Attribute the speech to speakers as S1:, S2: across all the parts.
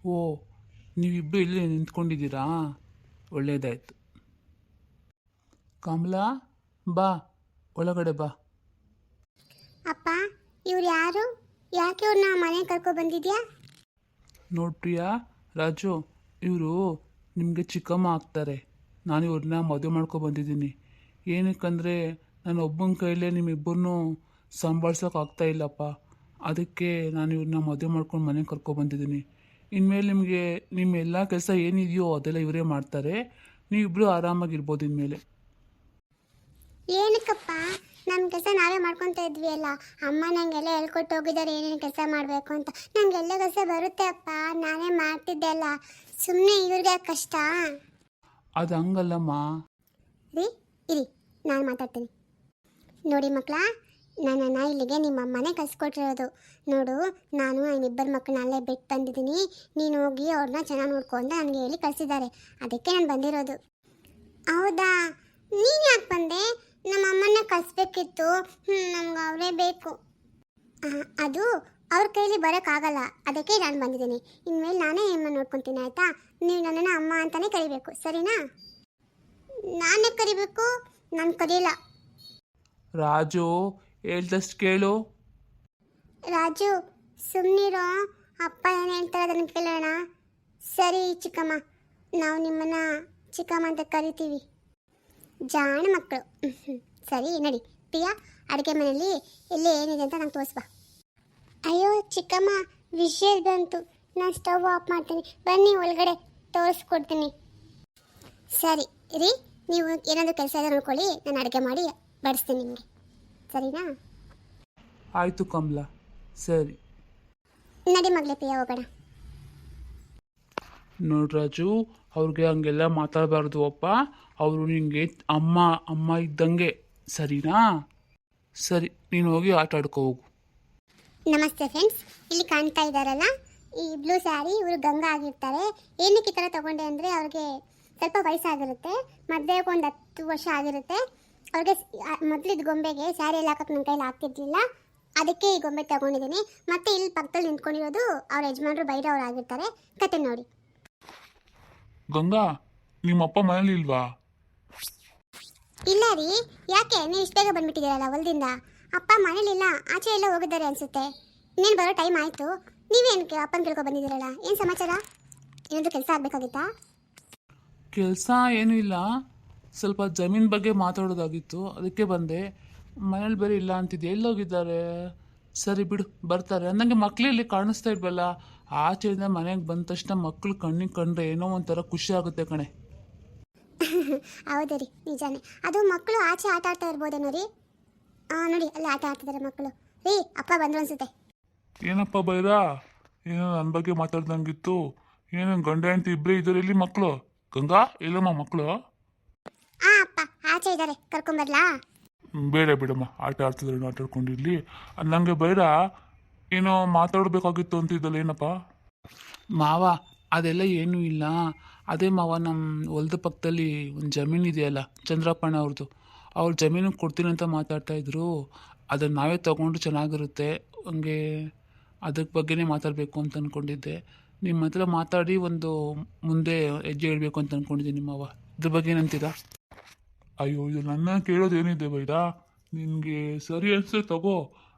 S1: ಓ, ನೀವಿಬ್ಬರು ಇಲ್ಲಿ ನಿಂತ್ಕೊಂಡಿದ್ದೀರಾ? ಒಳ್ಳೇದಾಯ್ತು. ಕಮಲಾ, ಬಾ, ಒಳಗಡೆ ಬಾ.
S2: ಅಪ್ಪ, ಇವ್ರು ಯಾರು? ಯಾಕೆ ಇವ್ರನ್ನ ಮನೆಗೆ ಕರ್ಕೊ ಬಂದಿದ್ಯಾ?
S1: ನೋಡ್ ಪ್ರಿಯಾ, ರಾಜು, ಇವರು ನಿಮಗೆ ಚಿಕ್ಕಮ್ಮ ಆಗ್ತಾರೆ. ನಾನು ಇವ್ರನ್ನ ಮದುವೆ ಮಾಡ್ಕೊ ಬಂದಿದ್ದೀನಿ. ಏನಕ್ಕಂದರೆ ನಾನು ಒಬ್ಬನ ಕೈಲೇ ನಿಮ್ಮಿಬ್ಬರನ್ನೂ ಸಂಭಾಳ್ಸೋಕೆ ಇಲ್ಲಪ್ಪ. ಅದಕ್ಕೆ ನಾನು ಇವ್ರನ್ನ ಮದುವೆ ಮಾಡ್ಕೊಂಡು ಮನೆಗೆ ಕರ್ಕೊಬಂದಿದ್ದೀನಿ. ಇನ್ಮೇಲೆ ನಿಮಗೆ ನಿಮ್ಮ ಎಲ್ಲ ಕೆಲಸ ಏನಿದೆಯೋ ಅದೆಲ್ಲ ಇವರೇ ಮಾಡ್ತಾರೆ. ನೀವಿಬ್ಬರು ಆರಾಮಾಗಿರ್ಬೋದು ಇನ್ಮೇಲೆ.
S2: ಏನಕ್ಕಪ್ಪ, ನಮ್ಮ ಕೆಲಸ ನಾವೇ ಮಾಡ್ಕೊತಾ ಇದ್ವಿ ಅಲ್ಲ. ಅಮ್ಮ ನನಗೆಲ್ಲ ಹೇಳ್ಕೊಟ್ಟು ಹೋಗಿದ್ದಾರೆ ಏನೇನು ಕೆಲಸ ಮಾಡಬೇಕು ಅಂತ. ನನಗೆಲ್ಲ ಕೆಲಸ ಬರುತ್ತೆ ಅಪ್ಪ, ನಾನೇ ಮಾಡ್ತಿದ್ದೆ ಅಲ್ಲ. ಸುಮ್ಮನೆ ಇವ್ರಿಗೆ ಕಷ್ಟ.
S1: ಅದು ಹಂಗಲ್ಲಮ್ಮ.
S2: ರೀ, ಇರಿ, ನಾನು ಮಾತಾಡ್ತೀನಿ. ನೋಡಿ ಮಕ್ಕಳ, ನನ್ನನ್ನು ಇಲ್ಲಿಗೆ ನಿಮ್ಮ ಅಮ್ಮನೇ ಕಳ್ಸಿಕೊಟ್ಟಿರೋದು. ನೋಡು, ನಾನು ಇನ್ನಿಬ್ಬರು ಮಕ್ಕಳನ್ನ ಅಲ್ಲೇ ಬಿಟ್ಟು ಬಂದಿದ್ದೀನಿ. ನೀನು ಹೋಗಿ ಅವ್ರನ್ನ ಚೆನ್ನಾಗಿ ನೋಡ್ಕೊಂಡು ನನಗೆ ಹೇಳಿ ಕಳಿಸಿದ್ದಾರೆ. ಅದಕ್ಕೆ ನಾನು ಬಂದಿರೋದು. ಹೌದಾ? ನೀನು ಯಾಕೆ ಬಂದೆ? ನಮ್ಮ ಅಮ್ಮನ್ನ ಕಳಿಸ್ಬೇಕಿತ್ತು. ನಮ್ಗೆ ಅವರೇ ಬೇಕು. ಅದು ಅವ್ರ ಕೈಲಿ ಬರೋಕ್ಕಾಗಲ್ಲ, ಅದಕ್ಕೆ ನಾನು ಬಂದಿದ್ದೀನಿ. ಇನ್ಮೇಲೆ ನಾನೇ ಅಮ್ಮ ನೋಡ್ಕೊತೀನಿ, ಆಯಿತಾ? ನೀವು ನನ್ನನ್ನು ಅಮ್ಮ ಅಂತಲೇ ಕರಿಬೇಕು, ಸರಿನಾ? ನಾನೇ ಕರಿಬೇಕು? ನಾನು ಕರೀಲ್ಲ.
S1: ರಾಜು, ಹೇಳ್ದಷ್ಟು ಕೇಳು.
S2: ರಾಜು, ಸುಮ್ಮನಿರೋ. ಅಪ್ಪ ಏನು ಹೇಳ್ತಾರೆ ಅದನ್ನು ಕೇಳೋಣ. ಸರಿ ಚಿಕ್ಕಮ್ಮ, ನಾವು ನಿಮ್ಮನ್ನು ಚಿಕ್ಕಮ್ಮ ಅಂತ ಕರಿತೀವಿ. ಜಾಣ ಮಕ್ಕಳು. ಸರಿ, ನಡಿ. ಪ್ರಿಯಾ, ಅಡುಗೆ ಮನೆಯಲ್ಲಿ ಎಲ್ಲಿ ಏನಿದೆ ಅಂತ ನಂಗೆ ತೋರಿಸ್ಬಾ. ಅಯ್ಯೋ ಚಿಕ್ಕಮ್ಮ, ವಿಷಯ ಬಂತು. ನಾನು ಸ್ಟವ್ ಆಫ್ ಮಾಡ್ತೀನಿ, ಬನ್ನಿ ಒಳಗಡೆ ತೋರಿಸ್ಕೊಡ್ತೀನಿ. ಸರಿ ರೀ, ನೀವು ಏನಾದರೂ ಕೆಲಸ ಇದೆ ನೋಡ್ಕೊಳ್ಳಿ, ನಾನು ಅಡುಗೆ ಮಾಡಿ ಬಡಿಸ್ತೀನಿ ನಿಮಗೆ, ಸರಿನಾ?
S1: ಆಯಿತು ಕಮಲಾ, ಸರಿ.
S2: ನಡಿ ಮಗಳೇ ಪ್ರಿಯಾ, ಹೋಗೋಣ.
S1: ನೋಡ್ರಾಜು, ಅವ್ರಿಗೆ ಹಂಗೆಲ್ಲ ಮಾತಾಡಬಾರ್ದು ಅಪ್ಪ. ಅವರು ನಿಮಗೆ ಅಮ್ಮ ಅಮ್ಮ ಇದ್ದಂಗೆ, ಸರಿನಾ? ಸರಿ, ನೀನು ಹೋಗಿ ಆಟ ಆಡ್ಕೋ ಹೋಗು.
S2: ನಮಸ್ತೆ ಫ್ರೆಂಡ್ಸ್, ಇಲ್ಲಿ ಕಾಣ್ತಾ ಇದ್ದಾರಲ್ಲ, ಈ ಬ್ಲೂ ಸ್ಯಾರಿ ಇವರು ಗಂಗಾ ಆಗಿರ್ತಾರೆ. ಏನಕ್ಕೆ ಈ ಥರ ತೊಗೊಂಡೆ ಅಂದರೆ, ಅವ್ರಿಗೆ ಸ್ವಲ್ಪ ವಯಸ್ಸಾಗಿರುತ್ತೆ, ಮದುವೆಗೆ ಒಂದು 10 ವರ್ಷ ಆಗಿರುತ್ತೆ. ಅವ್ರಿಗೆ ಮೊದಲಿದ್ದ ಗೊಂಬೆಗೆ ಸ್ಯಾರಿ ಎಲ್ಲ ಹಾಕೋಕೆ ನನ್ನ ಕೈಲಿ ಆಗ್ತಿರ್ಲಿಲ್ಲ. ಅದಕ್ಕೆ ಈ ಗೊಂಬೆ ತಗೊಂಡಿದ್ದೀನಿ. ಮತ್ತೆ ಇಲ್ಲಿ ಪಕ್ಕದಲ್ಲಿ ನಿಂತ್ಕೊಂಡಿರೋದು ಅವ್ರ ಯಜಮಾನರು ಬೈರವ್ರು ಆಗಿರ್ತಾರೆ. ಕತೆ ನೋಡಿ.
S1: ಗಂಗಾ, ನಿಮ್ಮಪ್ಪ ಮನೇಲಿ ಇಲ್ವಾ?
S2: ಇಲ್ಲ ರೀ, ಯಾಕೆ ನೀವು ಇಷ್ಟು ಬೇಗ ಬಂದ್ಬಿಟ್ಟಿದ್ದೀರಲ್ಲ ಹೊಲದಿಂದ? ಅಪ್ಪ ಮನೇಲಿಲ್ಲ, ಆಚೆ ಎಲ್ಲ ಹೋಗಿದ್ದಾರೆ ಅನ್ಸುತ್ತೆ. ಇನ್ನೇನು ಬರೋ ಟೈಮ್ ಆಯಿತು. ನೀವೇನಕ್ಕೆ ಅಪ್ಪನ ಕೇಳ್ಕೊ ಬಂದಿದ್ದೀರಲ್ಲ? ಏನು ಸಮಾಚಾರ? ಏನಾದರೂ ಕೆಲಸ ಆಗಬೇಕಾಗಿತ್ತಾ?
S1: ಕೆಲಸ ಏನೂ ಇಲ್ಲ, ಸ್ವಲ್ಪ ಜಮೀನು ಬಗ್ಗೆ ಮಾತಾಡೋದಾಗಿತ್ತು, ಅದಕ್ಕೆ ಬಂದೆ. ಮನೇಲಿ ಬೇರೆ ಇಲ್ಲ ಅಂತಿದ್ದೆ, ಎಲ್ಲೋಗಿದ್ದಾರೆ? ಸರಿ ಬಿಡು, ಬರ್ತಾರೆ. ಅಂದಂಗೆ ಮಕ್ಕಳಲ್ಲಿ ಕಾಣಿಸ್ತಾ ಇಲ್ವಲ್ಲ? ಆಚೆಯಿಂದ ಮನೆಗೆ ಬಂದ ತಕ್ಷಣ ಮಕ್ಕಳು ಕಣ್ಣಿಗೆ ಕಂಡ್ರೆ ಏನೋ ಒಂಥರ ಖುಷಿ ಆಗುತ್ತೆ ಕಣೆ.
S2: ಹೌದು ರೀ, ನಿಜಾನೇ. ಅದು ಮಕ್ಕಳು ಆಚೆ ಆಟ ಆಡ್ತಾ ಇರ್ಬೋದೇನೋ ರೀ. ನೋಡಿ, ಅಲ್ಲಿ ಆಟ ಆಡ್ತಿದ್ದಾರೆ ಮಕ್ಕಳು. ರೀ, ಅಪ್ಪ ಬಂದ್ರು ಅನ್ಸುತ್ತೆ.
S1: ಏನಪ್ಪ ಬೈರಾ, ಏನೋ ನನ್ನ ಬಗ್ಗೆ ಮಾತಾಡ್ದಂಗಿತ್ತು. ಏನೋ ಗಂಡ ಅಂತ ಇಬ್ಬರೇ ಇದ್ದಾರೆ, ಇಲ್ಲಿ ಮಕ್ಕಳು. ಗಂಗಾ, ಎಲ್ಲಮ್ಮ ಮಕ್ಕಳು?
S2: ಅಪ್ಪ ಆಚೆ ಇದ್ದಾರೆ, ಕರ್ಕೊಂಬರ್ಲಾ?
S1: ಬೇಡ ಬಿಡಮ್ಮ, ಆಟ ಆಡ್ತಿದ್ರೆ ಆಟ ಆಡ್ಕೊಂಡಿರ್ಲಿ. ನಂಗೆ ಬೈರ ಏನೋ ಮಾತಾಡಬೇಕಾಗಿತ್ತು ಅಂತಿದ್ದಲ್ಲ, ಏನಪ್ಪ? ಮಾವ, ಅದೆಲ್ಲ ಏನೂ ಇಲ್ಲ. ಅದೇ ಮಾವ, ನಮ್ಮ ಹೊಲದ ಪಕ್ಕದಲ್ಲಿ ಒಂದು ಜಮೀನು ಇದೆಯಲ್ಲ, ಚಂದ್ರಪ್ಪಣ್ಣ ಅವ್ರದ್ದು. ಅವ್ರ ಜಮೀನು ಕೊಡ್ತೀನಿ ಅಂತ ಮಾತಾಡ್ತಾಯಿದ್ರು. ಅದನ್ನು ನಾವೇ ತೊಗೊಂಡ್ರೆ ಚೆನ್ನಾಗಿರುತ್ತೆ. ಹಂಗೆ ಅದಕ್ಕೆ ಬಗ್ಗೆನೇ ಮಾತಾಡಬೇಕು ಅಂತ ಅಂದ್ಕೊಂಡಿದ್ದೆ. ನಿಮ್ಮ ಹತ್ರ ಮಾತಾಡಿ ಒಂದು ಮುಂದೆ ಹೆಜ್ಜೆ ಇಡಬೇಕು ಅಂತ ಅಂದ್ಕೊಂಡಿದ್ದೀನಿ ಮಾವ. ಇದ್ರ ಬಗ್ಗೆ ಏನಂತೀರಾ? ಅಯ್ಯೋ, ಇದು ನನ್ನ ಕೇಳೋದೇನಿದೆ ಬೈರಾ? ನಿನಗೆ ಸರಿ ಅನ್ಸುತ್ತೆ ತಗೋ.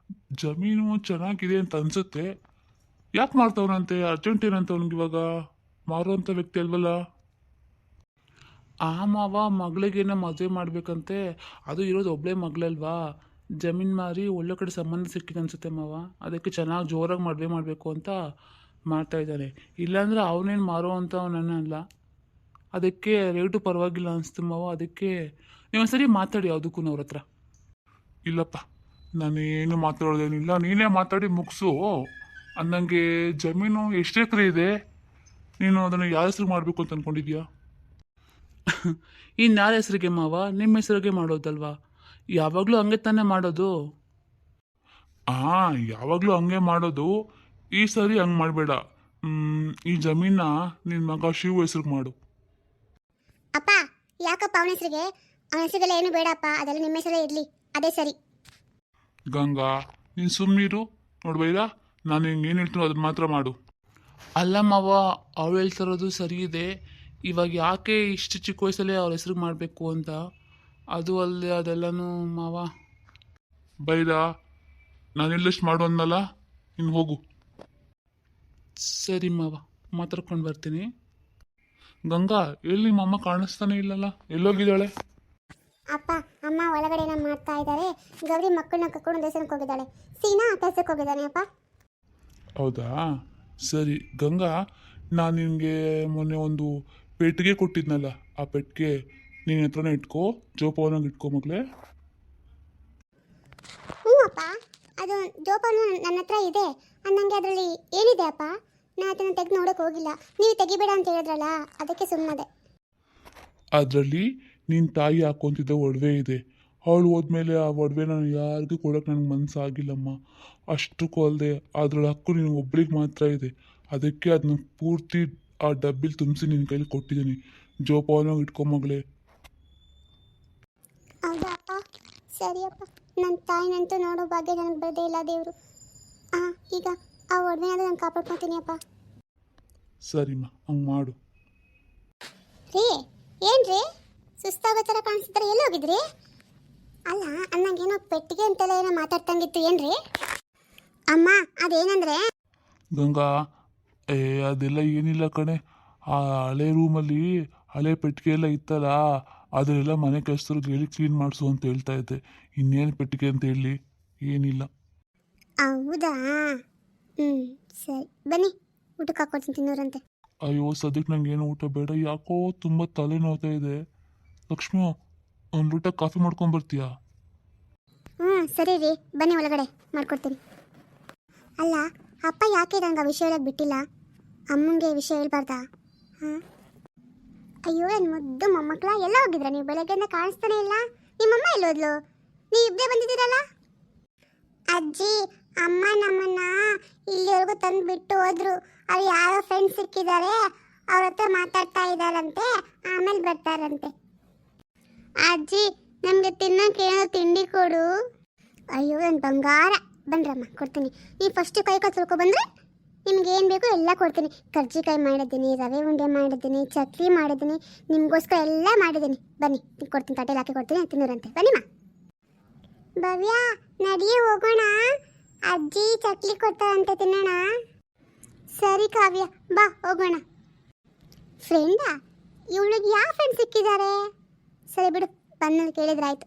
S1: ಜಮೀನು ಚೆನ್ನಾಗಿದೆ ಅಂತ ಅನ್ಸುತ್ತೆ. ಯಾಕೆ ಮಾಡ್ತವನಂತೆ? ಅರ್ಜೆಂಟ್ ಏನಂತ ಅವ್ನಿಗೆ ಇವಾಗ? ಮಾರುವಂಥ ವ್ಯಕ್ತಿ ಅಲ್ವಲ್ಲ? ಆ ಮಾವ, ಮಗಳಿಗೇನೋ ಮದುವೆ ಮಾಡ್ಬೇಕಂತೆ. ಅದು ಇರೋದು ಒಬ್ಬಳೇ ಮಗಳಲ್ವಾ? ಜಮೀನು ಮಾರಿ ಒಳ್ಳೆ ಕಡೆ ಸಂಬಂಧ ಸಿಕ್ಕಿದೆ ಅನ್ಸುತ್ತೆ ಮಾವ. ಅದಕ್ಕೆ ಚೆನ್ನಾಗಿ ಜೋರಾಗಿ ಮದುವೆ ಮಾಡಬೇಕು ಅಂತ ಮಾಡ್ತಾ ಇದ್ದಾನೆ. ಇಲ್ಲಾಂದ್ರೆ ಅವನೇನು ಮಾರುವಂಥ ನನ್ನಲ್ಲ. ಅದಕ್ಕೆ ರೇಟು ಪರವಾಗಿಲ್ಲ ಅನಿಸ್ತು ಮಾವ. ಅದಕ್ಕೆ ನೀವು ಸರಿ ಮಾತಾಡಿ ಯಾವುದಕ್ಕೂ ಅವ್ರ ಹತ್ರ. ಇಲ್ಲಪ್ಪ, ನಾನೇನು ಮಾತಾಡೋದೇನಿಲ್ಲ, ನೀನೇ ಮಾತಾಡಿ ಮುಗಿಸು. ಅಂದಂಗೆ ಜಮೀನು ಎಷ್ಟು ಎಕರೆ ಇದೆ? ನೀನು ಅದನ್ನು ಯಾರ ಹೆಸರು ಮಾಡಬೇಕು ಅಂತ ಅಂದ್ಕೊಂಡಿದ್ಯಾ? ಇನ್ನು ಯಾರ ಹೆಸರಿಗೆ ಮಾವ? ನಿಮ್ಮ ಹೆಸರಿಗೆ ಮಾಡೋದಲ್ವಾ? ಯಾವಾಗಲೂ ಹಂಗೆ ತಾನೇ ಮಾಡೋದು. ಯಾವಾಗಲೂ ಹಂಗೆ ಮಾಡೋದು. ಈ ಸರಿ ಹಂಗೆ ಮಾಡಬೇಡ. ಈ ಜಮೀನ ನಿನ್ನ ಮಗ ಶಿವ ಹೆಸ್ರಿಗೆ ಮಾಡು.
S2: ಅಪ್ಪ, ಯಾಕಪ್ಪ ಅವನ ಹೆಸರಿಗೆ? ಅವನ ಹೆಸರಿಗೆಲ್ಲ ಏನು ಬೇಡಪ್ಪ, ಅದೆಲ್ಲ ನಿಮ್ಮ ಹೆಸರೇ ಇರಲಿ, ಅದೇ ಸರಿ.
S1: ಗಂಗಾ, ನೀನು ಸುಮ್ಮನಿರು. ನೋಡ್ಬೈರಾ, ನಾನು ಹಿಂಗೆ ಏನು ಹೇಳ್ತೀನೋ ಅದನ್ನ ಮಾತ್ರ ಮಾಡು. ಅಲ್ಲ ಮಾವ, ಅವಳು ಹೇಳ್ತಿರೋದು ಸರಿ ಇದೆ. ಇವಾಗ ಯಾಕೆ ಇಷ್ಟು ಚಿಕ್ಕ ವಯಸ್ಸಲ್ಲೇ ಅವ್ರ ಹೆಸ್ರಿಗೆ ಮಾಡಬೇಕು ಅಂತ. ಅದು ಅಲ್ಲದೆ ಅದೆಲ್ಲನೂ ಮಾವ. ಬೈದ ನಾನೆಲ್ಲಷ್ಟು ಮಾಡು ಅನ್ನಲ್ಲ, ಇನ್ನು ಹೋಗು. ಸರಿ ಮಾವ, ಮಾತಾಡ್ಕೊಂಡು ಬರ್ತೀನಿ. ಗಂಗಾ, ಎಲ್ಲಿ ನಿಮ್ಮಮ್ಮ ಕಾಣಿಸ್ತಾನೆ ಇಲ್ಲಲ್ಲ, ಎಲ್ಲೋಗಿದ್ದಾಳೆ?
S2: ಅಪ್ಪ ಅಮ್ಮ ಒಳಗಡೆ ಏನೋ ಮಾಡ್ತಾ ಇದ್ದಾರೆ. ಗೌರಿ ಮಕ್ಕಳನ್ನ ಕರ್ಕೊಂಡು ದೇವಸ್ಥಾನಕ್ಕೆ ಹೋಗಿದ್ದಾಳೆ. ಸೀನಾ ಕೆಲಸಕ್ಕೆ ಹೋಗಿದ್ದಾನೆ ಅಪ್ಪ.
S1: ಹೌದಾ, ಸರಿ. ಗಂಗಾ, ನಾನು ನಿನಗೆ ಮೊನ್ನೆ ಒಂದು ಪೆಟ್ಟಿಗೆ ಕೊಟ್ಟಿದ್ನಲ್ಲ, ಆ ಪೆಟ್ಟಿಗೆ ನಿನ್ನ ಹತ್ರನೇ ಇಟ್ಕೋ, ಜೋಪಾನಾಗಿ ಇಟ್ಕೋ ಮಗಳೇ.
S2: ಹ್ಞೂ ಅಪ್ಪ, ಅದು ಜೋಪಾನು ನನ್ನ ಹತ್ರ ಇದೆ. ಅನ್ನಂಗೆ ಅದರಲ್ಲಿ ಏನಿದೆ ಅಪ್ಪ? ನಾನು ಅದನ್ನು ತೆಗೆದು ನೋಡೋಕೆ ಹೋಗಿಲ್ಲ. ನೀವು ತೆಗಿಬೇಡ ಅಂತ ಹೇಳಿದ್ರಲ್ಲ, ಅದಕ್ಕೆ ಸುಮ್ಮನೆ.
S1: ಅದರಲ್ಲಿ ನಿನ್ನ ತಾಯಿ ಹಾಕೊಂತಿದ್ದ ಒಡವೆ ಇದೆ. ಅವಳು ಹೋದ್ಮೇಲೆ ಆ ಒಡವೆ ನಾನು ಯಾರಿಗೂ ಕೊಡೋಕೆ ನನಗೆ ಮನಸ್ಸಾಗಿಲ್ಲಮ್ಮ. ಅಷ್ಟಕ್ಕೂ ಅಲ್ಲದೆ ಅದ್ರಲ್ಲಿ ಹಕ್ಕು ನಿನಗೆ ಒಬ್ರಿಗೆ ಮಾತ್ರ ಇದೆ. ಅದಕ್ಕೆ ಅದನ್ನ ಪೂರ್ತಿ ಆ ಡಬ್ಬಿಲಿ ತುಂಬಿಸಿ ನಿನ್ನ ಕೈಲಿ ಕೊಟ್ಟಿದ್ದೀನಿ. ಜೋಪಾನವಾಗಿ ಇಟ್ಕೊ ಮಗಳೇ.
S2: ಹೌದಾ ಅಪ್ಪ? ಸರಿಯಪ್ಪ. ನನ್ನ ತಾಯಿನಂತೂ ನೋಡೋ ಭಾಗ್ಯ ನನಗೆ ಬರದೇ ಇಲ್ಲ ದೇವರು. ಈಗ ಆ ಒಡವೆನಾದ್ರೂ ನಾನು ಕಾಪಾಡ್ಕೊತೀನಿ ಅಪ್ಪ.
S1: ಸರಿಮ್ಮ, ಹಂಗೆ ಮಾಡು.
S2: ರೀ, ಏನ್ರಿ ಸುಸ್ತಾಗೋ ಥರ ಕಾಣಿಸ್ತಾರೆ? ಎಲ್ಲಿ ಹೋಗಿದ್ರಿ? ಅಲ್ಲ, ಅನ್ನಂಗೇನೋ ಪೆಟ್ಟಿಗೆ ಅಂತೆಲ್ಲ ಏನೋ ಮಾತಾಡ್ತಂಗಿತ್ತು. ಏನ್ರಿ ಅಮ್ಮ? ಅದೇನಂದ್ರೆ
S1: ಗಂಗಾ, ಅದೆಲ್ಲ ಏನಿಲ್ಲ ಕಣೆ. ಆ ಹಳೆ ರೂಮಲ್ಲಿ ಹಳೆ ಪೆಟ್ಟಿಗೆ ಎಲ್ಲ ಇತ್ತಲ್ಲ, ಅದನ್ನೆಲ್ಲ ಮನೆ ಕೆಲಸದವ್ರಿಗೆ ಹೇಳಿ ಕ್ಲೀನ್ ಮಾಡಿಸು ಅಂತ ಹೇಳ್ತಾ ಇದ್ದೆ. ಇನ್ನೇನು ಪೆಟ್ಟಿಗೆ ಅಂತ ಹೇಳಿ, ಏನಿಲ್ಲ.
S2: ಹೌದಾ? ಸರಿ, ಬನ್ನಿ ಊಟಕ್ಕೆ ಹಾಕೊಡ್ತೀನಿ, ತಿನ್ನೋರಂತೆ.
S1: ಅಯ್ಯೋ, ಸದ್ಯಕ್ಕೆ ನಂಗೆ ಏನು ಊಟ ಬೇಡ, ಯಾಕೋ ತುಂಬ ತಲೆ ನೋವ್ತಾ ಇದೆ. ಲಕ್ಷ್ಮಿ, ಒಂದು ಲೋಟ ಕಾಫಿ ಮಾಡ್ಕೊಂಡು ಬರ್ತೀಯಾ?
S2: ಸರಿ ರೀ, ಬನ್ನಿ ಒಳಗಡೆ ಮಾಡ್ಕೊಡ್ತೀನಿ. ಅಲ್ಲ, ಅಪ್ಪ ಯಾಕೆ ನಂಗೆ ಆ ವಿಷಯ ಹೇಳಕ್ಕೆ ಬಿಟ್ಟಿಲ್ಲ? ಅಮ್ಮಂಗೆ ವಿಷಯ ಹೇಳ್ಬಾರ್ದಾ? ಅಯ್ಯೋ, ನನ್ನ ಮುದ್ದು ಮೊಮ್ಮಕ್ಕಳ, ಎಲ್ಲ ಹೋಗಿದ್ರ ನೀವು? ಬೆಳಗ್ಗೆಯಿಂದ ಕಾಣಿಸ್ತಾನೆ ಇಲ್ಲ. ನಿಮ್ಮಮ್ಮ ಎಲ್ಲೋದ್ಲು? ನೀವು ಇಬ್ಬರೇ ಬಂದಿದ್ದೀರಲ್ಲ? ಅಜ್ಜಿ, ಅಮ್ಮ ನಮ್ಮನ್ನ ಇಲ್ಲಿವರೆಗೂ ತಂದು ಬಿಟ್ಟು ಹೋದ್ರು. ಅವ್ರು ಯಾರೋ ಫ್ರೆಂಡ್ಸ್ ಸಿಕ್ಕಿದ್ದಾರೆ, ಅವ್ರ ಹತ್ರ ಮಾತಾಡ್ತಾ ಇದ್ದಾರಂತೆ, ಆಮೇಲೆ ಬರ್ತಾರಂತೆ. ಅಜ್ಜಿ, ನಮಗೆ ತಿನ್ನೋಕೆ ಏನೋ ತಿಂಡಿ ಕೊಡು. ಅಯ್ಯೋ, ನನ್ನ ಬಂಗಾರ. ಬನ್ರಮ್ಮ, ಕೊಡ್ತೀನಿ. ನೀವು ಫಸ್ಟ್ ಕೈ ಕಾಲು ತೊಳ್ಕೊ ಬಂದರೆ ನಿಮ್ಗೆ ಏನು ಬೇಕು ಎಲ್ಲ ಕೊಡ್ತೀನಿ. ಕರ್ಜಿಕಾಯಿ ಮಾಡಿದ್ದೀನಿ, ರವೆ ಉಂಡೆ ಮಾಡಿದ್ದೀನಿ, ಚಕ್ಲಿ ಮಾಡಿದ್ದೀನಿ, ನಿಮಗೋಸ್ಕರ ಎಲ್ಲ ಮಾಡಿದ್ದೀನಿ. ಬನ್ನಿ, ಕೊಡ್ತೀನಿ, ತಟ್ಟೆಲಿ ಹಾಕಿ ಕೊಡ್ತೀನಿ, ತಿನ್ನೋರಂತೆ. ಬನ್ನಿಮ್ಮ. ಭವ್ಯ, ನಡಿಯೇ ಹೋಗೋಣ. ಅಜ್ಜಿ ಚಕ್ಲಿ ಕೊಡ್ತಾರಂತೆ, ತಿನ್ನೋಣ. ಸರಿ ಕಾವ್ಯ, ಬಾ ಹೋಗೋಣ. ಫ್ರೆಂಡಾ? ಇವಳಿಗೆ ಯಾವ ಫ್ರೆಂಡ್ ಸಿಕ್ಕಿದ್ದಾರೆ? ಸರಿ ಬಿಡು, ಬಂದಲ್ಲಿ ಕೇಳಿದ್ರಾಯ್ತು.